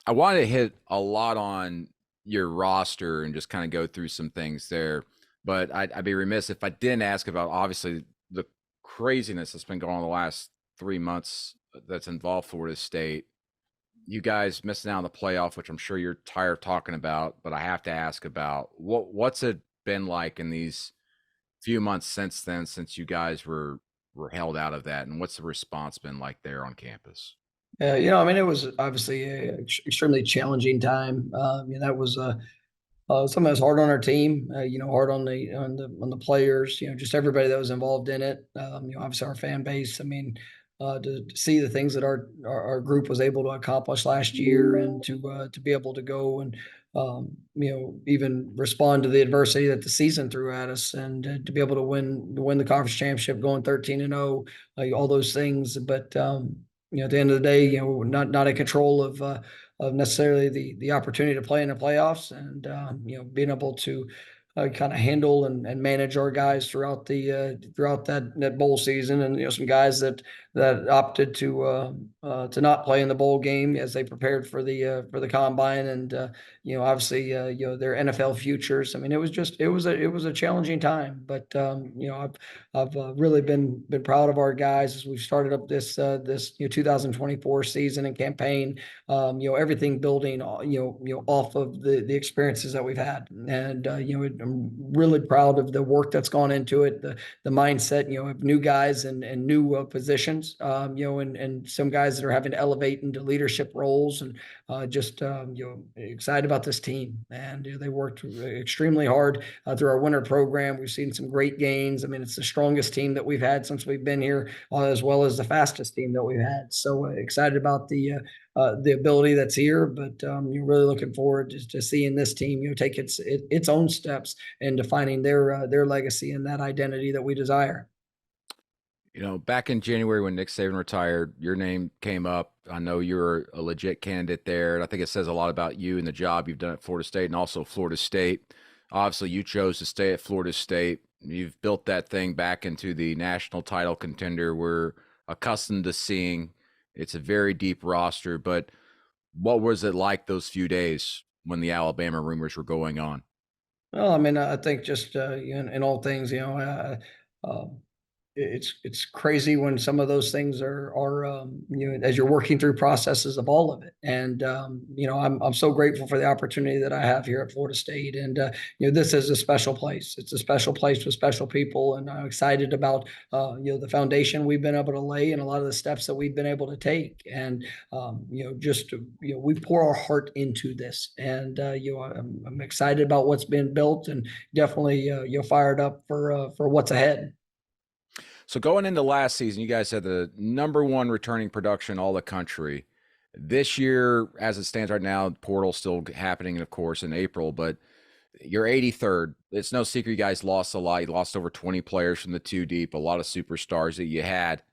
I wanted to hit a lot on your roster and just kind of go through some things there, but I'd be remiss if I didn't ask about obviously the craziness that's been going on the last 3 months that's involved Florida State. You guys missing out on the playoff, which I'm sure you're tired of talking about, but I have to ask about what's it been like in these few months since then, since you guys were held out of that, and what's the response been like there on campus? I mean, it was obviously a extremely challenging time. That was something that was hard on our team. Hard on the players. Just everybody that was involved in it. Obviously our fan base. I mean, to see the things that our group was able to accomplish last year, and to be able to go and even respond to the adversity that the season threw at us, and to be able to win the conference championship, going 13-0, all those things. But at the end of the day, not in control of necessarily the opportunity to play in the playoffs, and being able to kind of handle and manage our guys throughout that bowl season. And some guys that opted to not play in the bowl game as they prepared for the combine, and obviously their NFL futures. I mean, it was a challenging time, but I've really been proud of our guys as we've started up this 2024 season and campaign. Everything building off of the experiences that we've had, and I'm really proud of the work that's gone into it, the mindset, of new guys and new positions, and some guys that are having to elevate into leadership roles, and just excited about this team. And they worked extremely hard through our winter program. We've seen some great gains. I mean, it's the strongest team that we've had since we've been here, as well as the fastest team that we've had. So excited about the ability that's here, but you're really looking forward to seeing this team, take its own steps and defining their legacy and that identity that we desire. Back in January when Nick Saban retired, your name came up. I know you're a legit candidate there, and I think it says a lot about you and the job you've done at Florida State and also Florida State. Obviously, you chose to stay at Florida State. You've built that thing back into the national title contender we're accustomed to seeing. It's a very deep roster, but what was it like those few days when the Alabama rumors were going on? Well, I mean, I think just in all things, it's crazy when some of those things are as you're working through processes of all of it. And I'm so grateful for the opportunity that I have here at Florida State. And this is a special place. It's a special place with special people, and I'm excited about the foundation we've been able to lay and a lot of the steps that we've been able to take. And we pour our heart into this, and I'm excited about what's been built, and definitely fired up for what's ahead. So going into last season, you guys had the number one returning production all the country. This year, as it stands right now, portal still happening, of course, in April, but you're 83rd. It's no secret you guys lost a lot. You lost over 20 players from the two deep, a lot of superstars that you had,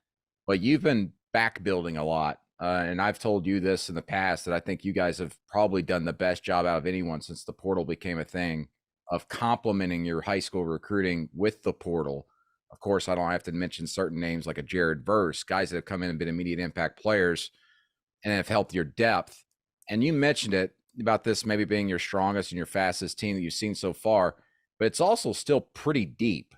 but you've been back building a lot. And I've told you this in the past that I think you guys have probably done the best job out of anyone since the portal became a thing of complementing your high school recruiting with the portal. Of course, I don't have to mention certain names like a Jared Verse, guys that have come in and been immediate impact players and have helped your depth. And you mentioned it about this maybe being your strongest and your fastest team that you've seen so far, but it's also still pretty deep.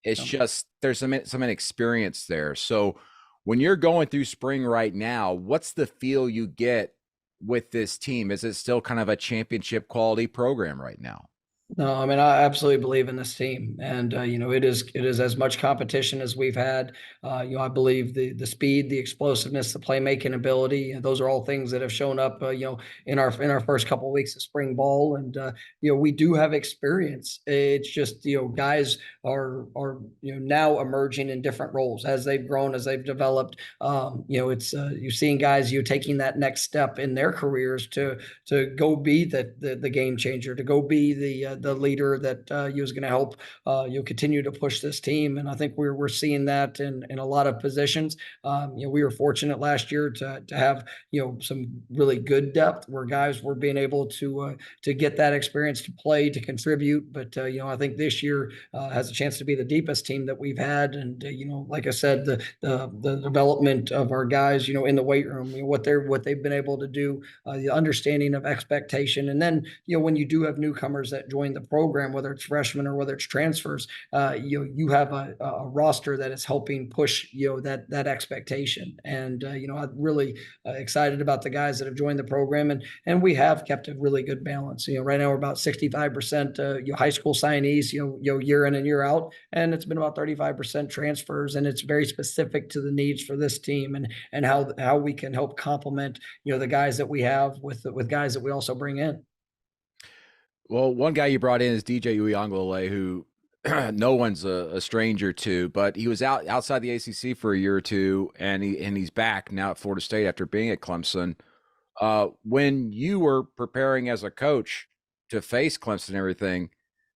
It's just there's some inexperience there. So when you're going through spring right now, what's the feel you get with this team? Is it still kind of a championship quality program right now? No, I mean, I absolutely believe in this team, and it is as much competition as we've had. I believe the speed, the explosiveness, the playmaking ability, those are all things that have shown up, in our first couple of weeks of spring ball, and we do have experience. It's just guys are now emerging in different roles as they've grown, as they've developed. It's you're seeing guys taking that next step in their careers to go be the game changer, to go be the leader that he was going to help continue to push this team. And I think we're seeing that in a lot of positions. We were fortunate last year to have some really good depth where guys were being able to get that experience to play, to contribute. But I think this year has a chance to be the deepest team that we've had. And like I said, the development of our guys, in the weight room, what they've been able to do, the understanding of expectation, and then when you do have newcomers that join the program, whether it's freshmen or whether it's transfers, you have a roster that is helping push that expectation. And I'm really excited about the guys that have joined the program, and we have kept a really good balance. Right now we're about 65% high school signees, year in and year out, and it's been about 35% transfers, and it's very specific to the needs for this team and how we can help complement the guys that we have with guys that we also bring in. Well, one guy you brought in is DJ Uiagaleli, who no one's a stranger to, but he was outside the ACC for a year or two, and he's back now at Florida State after being at Clemson. When you were preparing as a coach to face Clemson and everything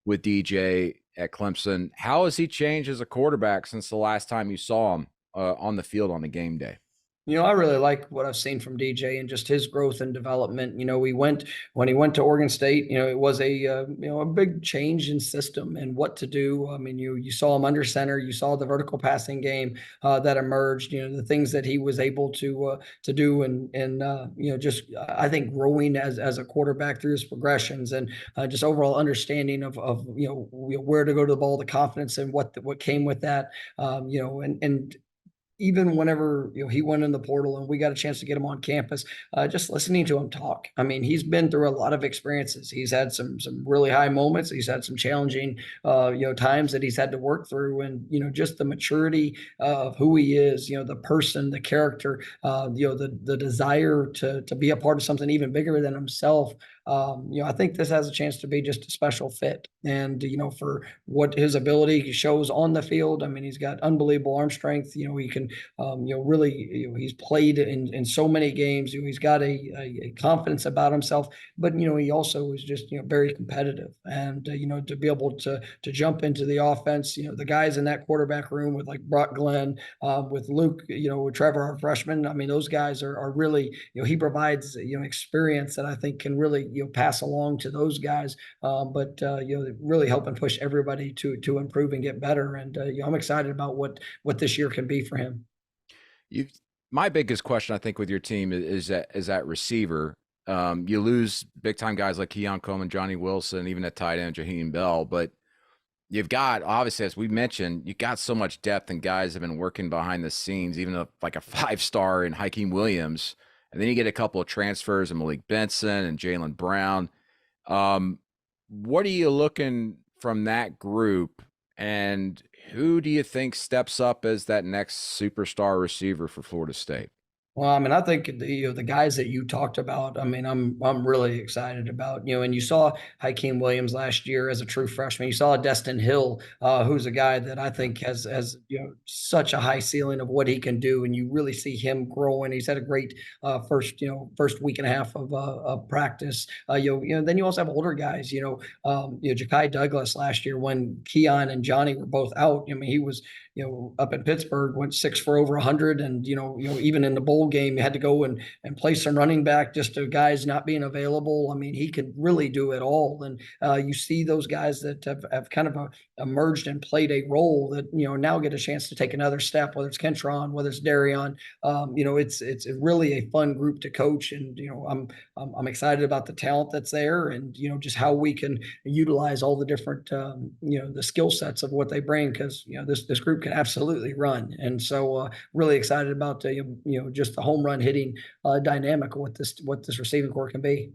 with DJ at Clemson, how has he changed as a quarterback since the last time you saw him on the field on the game day? I really like what I've seen from DJ and just his growth and development. When he went to Oregon State, it was a big change in system and what to do. I mean, you saw him under center, you saw the vertical passing game that emerged. The things that he was able to do, and just I think growing as a quarterback through his progressions and just overall understanding of where to go to the ball, the confidence and what came with that. And even whenever he went in the portal and we got a chance to get him on campus, just listening to him talk. I mean, he's been through a lot of experiences. He's had some really high moments. He's had some challenging times that he's had to work through, and just the maturity of who he is. The person, the character, the desire to be a part of something even bigger than himself. I think this has a chance to be just a special fit. And, for what his ability he shows on the field, I mean, he's got unbelievable arm strength. He can, really, he's played in so many games. He's got a confidence about himself, but, he also is just, very competitive. And, to be able to jump into the offense, the guys in that quarterback room with like Brock Glenn, with Luke, with Trevor, our freshman, I mean, those guys are really, he provides, experience that I think can really, pass along to those guys, but really help and push everybody to improve and get better. And I'm excited about what this year can be for him. My biggest question, I think, with your team is that receiver. You lose big time guys like Keon Coleman, Johnny Wilson, even at tight end Jaheim Bell, but you've got, obviously, as we mentioned, you got so much depth and guys have been working behind the scenes, even like a 5-star in Hakeem Williams. And then you get a couple of transfers in Malik Benson and Jalen Brown. What are you looking from that group, and who do you think steps up as that next superstar receiver for Florida State? Well, I mean, I think the guys that you talked about, I mean, I'm really excited about, and you saw Hakeem Williams last year as a true freshman. You saw Destin Hill, who's a guy that I think has such a high ceiling of what he can do, and you really see him growing. He's had a great first week and a half of practice. Then you also have older guys, Ja'Kai Douglas last year when Keon and Johnny were both out. I mean, he was up in Pittsburgh, went 6 for over 100, and even in the bowl game, you had to go and play some running back just to guys not being available. I mean, he could really do it all, and you see those guys that have kind of emerged and played a role that now get a chance to take another step. Whether it's Kentron, whether it's Darion, it's really a fun group to coach, and I'm excited about the talent that's there, and just how we can utilize all the different the skill sets of what they bring, because this group can absolutely run. And so really excited about just the home run hitting dynamic of what this receiving core can be.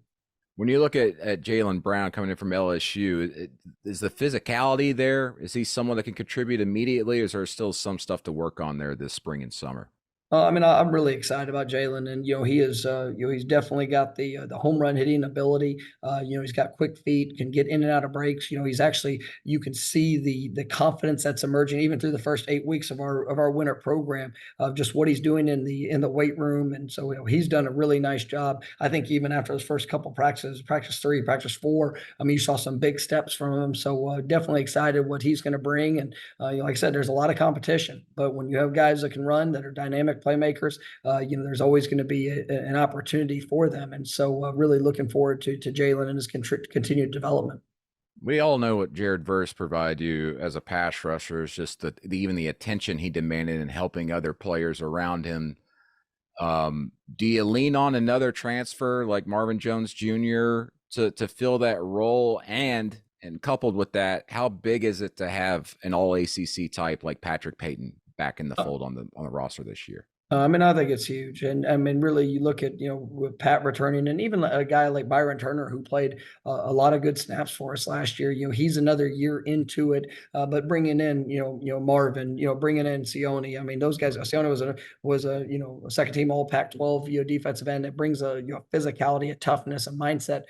When you look at Jalen Brown coming in from LSU, is the physicality there? Is he someone that can contribute immediately, or is there still some stuff to work on there this spring and summer? I mean, I'm really excited about Jalen, and he is, he's definitely got the home run hitting ability. He's got quick feet, can get in and out of breaks. He's actually, you can see the confidence that's emerging even through the first 8 weeks of our winter program of just what he's doing in the weight room, and so he's done a really nice job. I think even after those first couple practices, practice 3, practice 4, I mean, you saw some big steps from him. So definitely excited what he's going to bring, and like I said, there's a lot of competition, but when you have guys that can run, that are dynamic playmakers, there's always going to be an opportunity for them. And so really looking forward to Jalen and his continued development. We all know what Jared Verse provide you as a pass rusher is just even the attention he demanded in helping other players around him. Do you lean on another transfer like Marvin Jones Jr. to fill that role? And coupled with that, how big is it to have an all ACC type like Patrick Payton back in the fold on the roster this year? I mean, I think it's huge. And I mean, really, you look at, with Pat returning and even a guy like Byron Turner, who played a lot of good snaps for us last year, he's another year into it. But bringing in, Marvin, bringing in Sione. I mean, those guys, Sione was a second team all Pac-12, defensive end that brings a, physicality, a toughness, a mindset.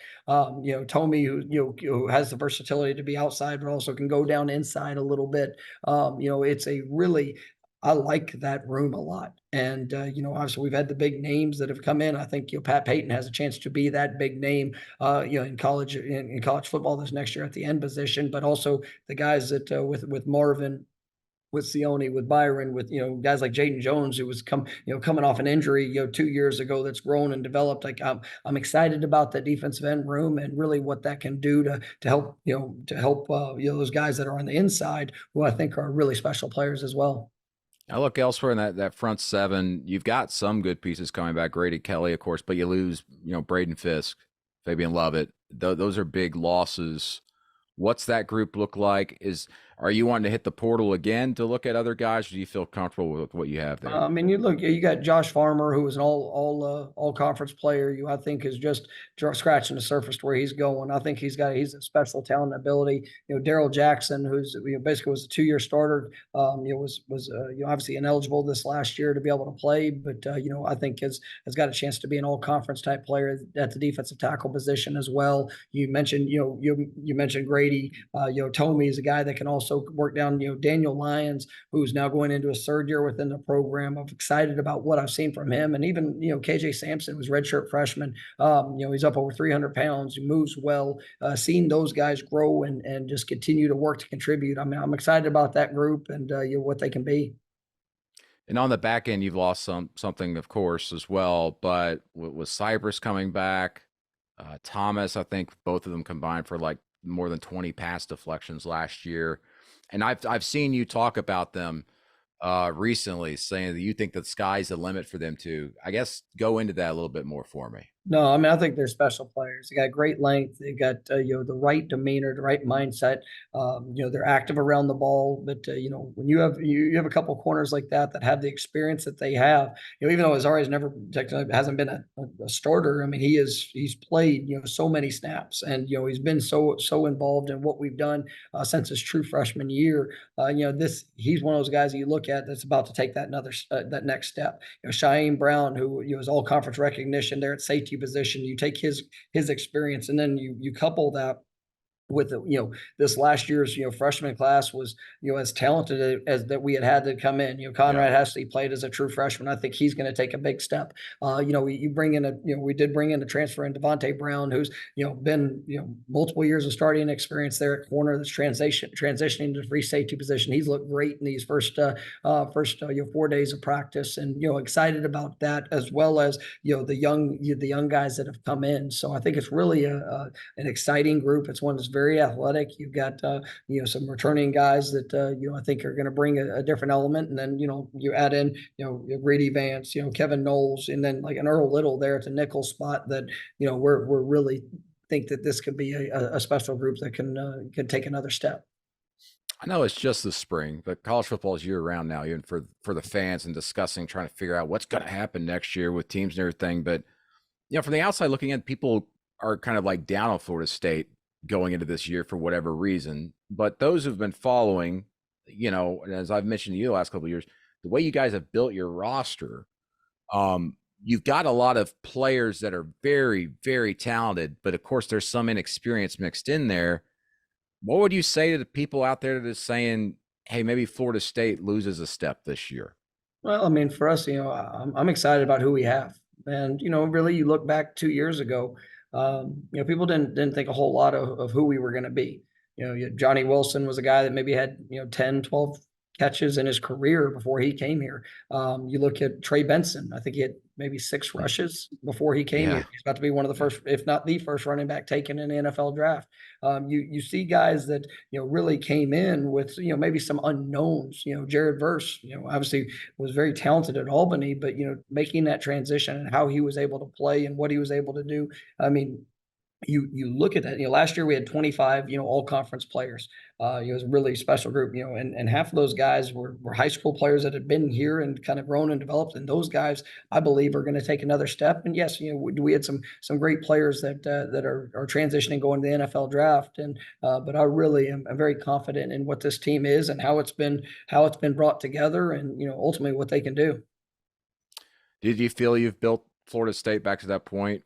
Tommy, who has the versatility to be outside, but also can go down inside a little bit. It's a really, I like that room a lot. And, obviously we've had the big names that have come in. I think, Pat Payton has a chance to be that big name, in college, in college football this next year at the end position, but also the guys that, with Marvin, with Sione, with Byron, with, guys like Jaden Jones, who was coming off an injury, 2 years ago, that's grown and developed. Like I'm excited about the defensive end room and really what that can do to help those guys that are on the inside, who I think are really special players as well. I look elsewhere in that front seven. You've got some good pieces coming back. Grady Kelly, of course, but you lose, Braden Fisk, Fabian Lovett. Those are big losses. What's that group look like? Are you wanting to hit the portal again to look at other guys? Or do you feel comfortable with what you have there? I mean, you got Josh Farmer, who was an all conference player. I think is just scratching the surface to where he's going. I think he's a special talent and ability. Daryl Jackson, who's basically was a 2-year starter. Was obviously ineligible this last year to be able to play, but I think has got a chance to be an all conference type player at the defensive tackle position as well. You mentioned you mentioned Grady. Tommy is a guy that can also work down. Daniel Lyons, who's now going into his 3rd year within the program. I'm excited about what I've seen from him. And even, KJ Sampson was redshirt freshman. He's up over 300 pounds. He moves well. Seeing those guys grow and just continue to work to contribute. I mean, I'm excited about that group and what they can be. And on the back end, you've lost something, of course, as well. But with Cypress coming back, Thomas, I think both of them combined for like more than 20 pass deflections last year. And I've seen you talk about them recently, saying that you think the sky's the limit for them too. I guess go into that a little bit more for me. No, I mean, I think they're special players. They got great length. They got, the right demeanor, the right mindset. They're active around the ball. But, when you have a couple of corners like that have the experience that they have, even though Azari's never hasn't been a starter. I mean, he's played, so many snaps, and, he's been so involved in what we've done since his true freshman year. He's one of those guys that you look at that's about to take that next step. Shaheem Brown, who is all conference recognition there at safety position. You take his experience, and then you couple that with this last year's freshman class was as talented as that we had to come in. Conrad Hessley played as a true freshman. I think he's going to take a big step. You bring in we did bring in a transfer in Devontae Brown, who's been multiple years of starting experience there at corner. That's transitioning to free safety position. He's looked great in these first 4 days of practice, and excited about that, as well as the young guys that have come in. So I think it's really an exciting group. It's one that's very athletic. You've got some returning guys that I think are going to bring a different element, and then you add in Grady Vance, Kevin Knowles, and then like an Earl Little there at the nickel spot. That we're really think that this could be a special group that can take another step. I know it's just the spring, but college football is year round now, even for the fans, and discussing, trying to figure out what's going to happen next year with teams and everything. But from the outside looking in, people are kind of like down on Florida State going into this year for whatever reason. But those who've been following, as I've mentioned to you the last couple of years, the way you guys have built your roster, you've got a lot of players that are very, very talented, but of course there's some inexperience mixed in there. What would you say to the people out there that is saying, hey, maybe Florida State loses a step this year? Well, I mean, for us, I'm excited about who we have, and really, you look back 2 years ago, people didn't think a whole lot of who we were going to be. Johnny Wilson was a guy that maybe had 10, 12 catches in his career before he came here. You look at Trey Benson. I think he had maybe 6 rushes before he came Yeah. here. He's about to be one of the first, if not the first, running back taken in the NFL draft. You see guys that really came in with maybe some unknowns. Jared Verse, obviously was very talented at Albany, but making that transition and how he was able to play and what he was able to do. I mean, you look at that. Last year we had 25 all conference players. It was a really special group. And half of those guys were high school players that had been here and kind of grown and developed. And those guys, I believe, are going to take another step. And yes, we had some great players that are transitioning, going to the NFL draft. And but I really am very confident in what this team is and how it's been brought together, and ultimately what they can do. Did you feel you've built Florida State back to that point?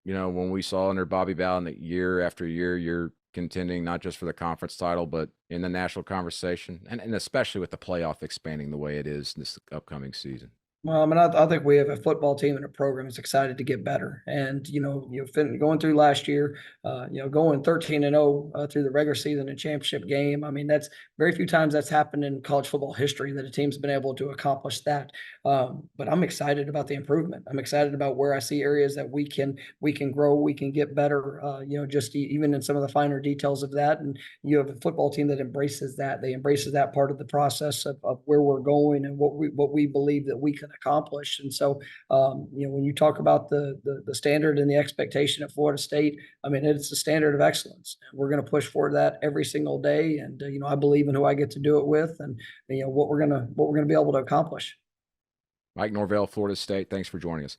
When we saw under Bobby Bowden that year after year, you're contending not just for the conference title, but in the national conversation, and especially with the playoff expanding the way it is this upcoming season. Well, I mean, I think we have a football team and a program that's excited to get better. And going through last year, going 13-0 through the regular season and championship game. I mean, that's very few times that's happened in college football history that a team's been able to accomplish that. But I'm excited about the improvement. I'm excited about where I see areas that we can grow, we can get better. Just even in some of the finer details of that. And you have a football team that embraces that. They embraces that part of the process of where we're going and what we believe that we can accomplish. And so, when you talk about the standard and the expectation at Florida State, I mean, it's a standard of excellence. We're going to push for that every single day. And, I believe in who I get to do it with, and, what we're going to be able to accomplish. Mike Norvell, Florida State, thanks for joining us.